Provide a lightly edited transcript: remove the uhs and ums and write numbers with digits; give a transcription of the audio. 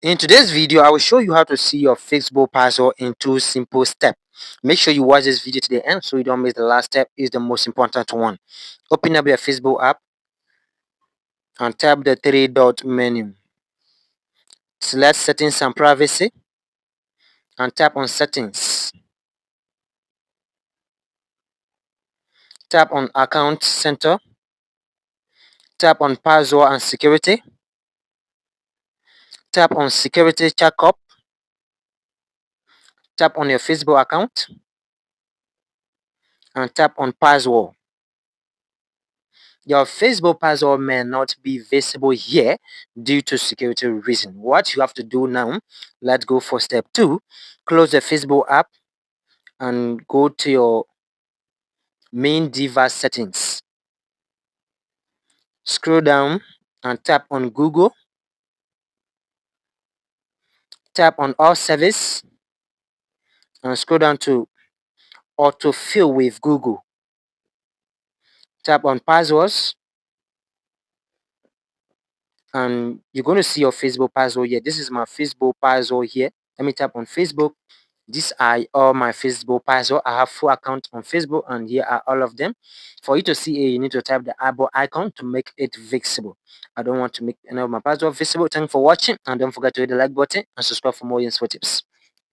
In today's video, I will show you how to see your Facebook password in 2 simple steps. Make sure you watch this video to the end so you don't miss the last step. Is the most important one. Open up your Facebook app and tap the 3 dot menu. Select settings and privacy and tap on settings. Tap on account center. Tap on password and security. Tap on security checkup. Tap on your Facebook account and tap on password. Your Facebook password may not be visible here due to security reason. What you have to do now, let's go for step 2. Close the Facebook app and go to your main device settings. Scroll down and tap on Google. Tap on all service and scroll down to autofill with Google. Tap on passwords and you're going to see your Facebook password here. This is my Facebook password here. Let me tap on Facebook. These are all my Facebook password. I have 4 accounts on Facebook and here are all of them. For you to see it, you need to type the eyeball icon to make it visible. I don't want to make any of my password visible. Thanks for watching and don't forget to hit the like button and subscribe for more useful tips.